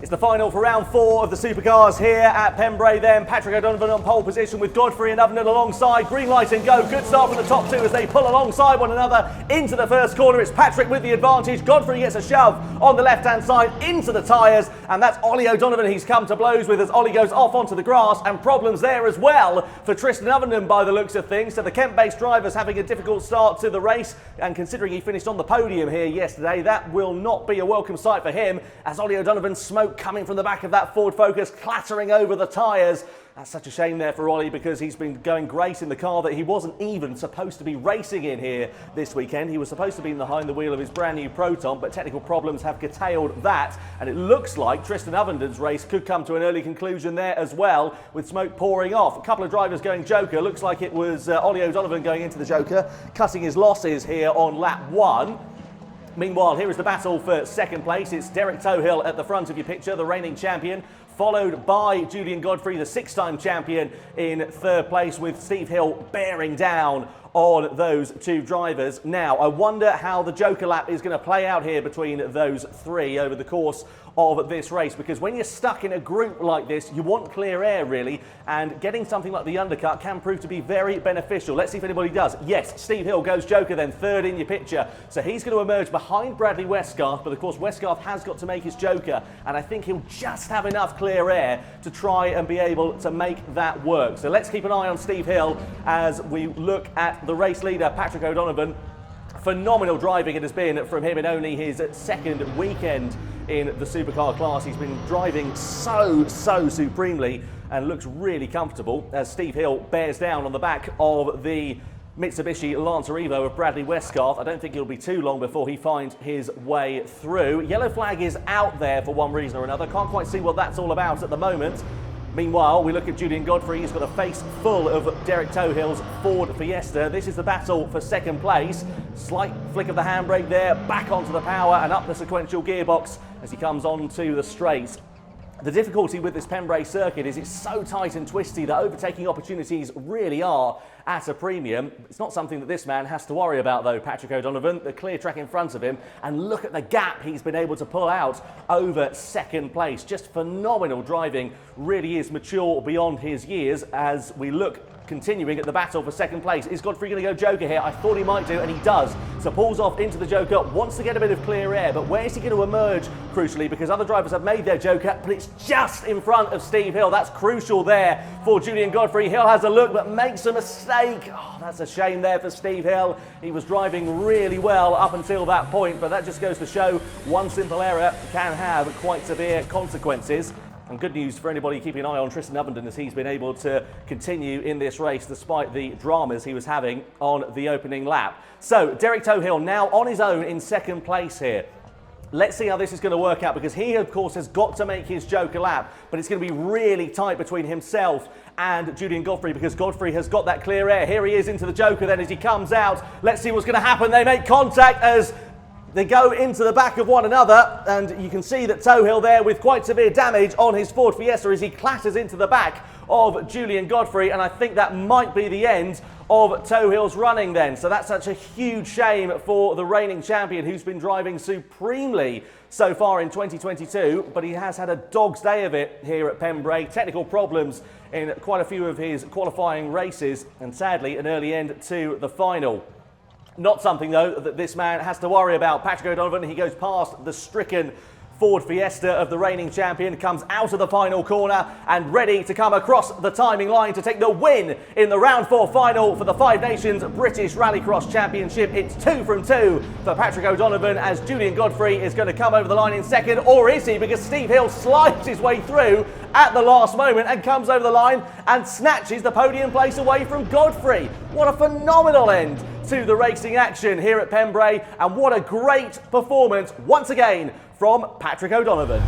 It's the final for round 4 of the Supercars here at Pembrey then. Patrick O'Donovan on pole position with Godfrey and Ovenden alongside. Green light and go. Good start from the top two as they pull alongside one another into the first corner. It's Patrick with the advantage. Godfrey gets a shove on the left-hand side into the tyres. And that's Ollie O'Donovan he's come to blows with as Ollie goes off onto the grass. And problems there as well for Tristan Ovenden by the looks of things. So the Kent-based driver's having a difficult start to the race. And considering he finished on the podium here yesterday, that will not be a welcome sight for him as Ollie O'Donovan smoke coming from the back of that Ford Focus, clattering over the tyres. That's such a shame there for Ollie because he's been going great in the car that he wasn't even supposed to be racing in here this weekend. He was supposed to be behind the wheel of his brand new Proton, but technical problems have curtailed that. And it looks like Tristan Ovenden's race could come to an early conclusion there as well, with smoke pouring off. A couple of drivers going Joker. Looks like it was Ollie O'Donovan going into the Joker, cutting his losses here on lap 1. Meanwhile, here is the battle for second place. It's Derek Tohill at the front of your picture, the reigning champion, followed by Julian Godfrey, the 6-time champion, in third place, with Steve Hill bearing down on those two drivers. Now, I wonder how the Joker lap is going to play out here between those three over the course of this race, because when you're stuck in a group like this, you want clear air really, and getting something like the undercut can prove to be very beneficial. Let's see if anybody does. Yes, Steve Hill goes Joker then, third in your picture, so he's going to emerge behind Bradley Westgarth, but of course Westgarth has got to make his Joker, and I think he'll just have enough clear air to try and be able to make that work. So let's keep an eye on Steve Hill as we look at the race leader, Patrick O'Donovan. Phenomenal driving it has been from him in only his second weekend in the Supercar class. He's been driving so supremely and looks really comfortable as Steve Hill bears down on the back of the Mitsubishi Lancer Evo of Bradley Westgarth. I don't think it'll be too long before he finds his way through. Yellow flag is out there for one reason or another. Can't quite see what that's all about at the moment. Meanwhile, we look at Julian Godfrey. He's got a face full of Derek Tohill's Ford Fiesta. This is the battle for second place. Slight flick of the handbrake there, back onto the power and up the sequential gearbox as he comes onto the straight. The difficulty with this Pembrey circuit is it's so tight and twisty that overtaking opportunities really are at a premium. It's not something that this man has to worry about though, Patrick O'Donovan. The clear track in front of him, and look at the gap he's been able to pull out over second place. Just phenomenal driving, really is mature beyond his years as we look continuing at the battle for second place. Is Godfrey going to go Joker here? I thought he might do, and he does. So pulls off into the Joker, wants to get a bit of clear air, but where is he going to emerge, crucially, because other drivers have made their Joker, but it's just in front of Steve Hill. That's crucial there for Julian Godfrey. Hill has a look, but makes a mistake. Oh, that's a shame there for Steve Hill. He was driving really well up until that point, but that just goes to show one simple error can have quite severe consequences. And good news for anybody keeping an eye on Tristan Ovenden as he's been able to continue in this race despite the dramas he was having on the opening lap. So Derek Tohill now on his own in second place here. Let's see how this is going to work out, because he of course has got to make his Joker lap, but it's going to be really tight between himself and Julian Godfrey because Godfrey has got that clear air. Here he is into the Joker then as he comes out. Let's see what's going to happen. They make contact as they go into the back of one another, and you can see that Tohill there with quite severe damage on his Ford Fiesta as he clatters into the back of Julian Godfrey, and I think that might be the end of Tohill's running then. So that's such a huge shame for the reigning champion who's been driving supremely so far in 2022, but he has had a dog's day of it here at Pembrey. Technical problems in quite a few of his qualifying races, and sadly an early end to the final. Not something, though, that this man has to worry about. Patrick O'Donovan, he goes past the stricken Ford Fiesta of the reigning champion, comes out of the final corner and ready to come across the timing line to take the win in the round 4 final for the Five Nations British Rallycross Championship. It's 2 from 2 for Patrick O'Donovan as Julian Godfrey is going to come over the line in second, or is he? Because Steve Hill slides his way through at the last moment and comes over the line and snatches the podium place away from Godfrey. What a phenomenal end to the racing action here at Pembrey, and what a great performance once again from Patrick O'Donovan.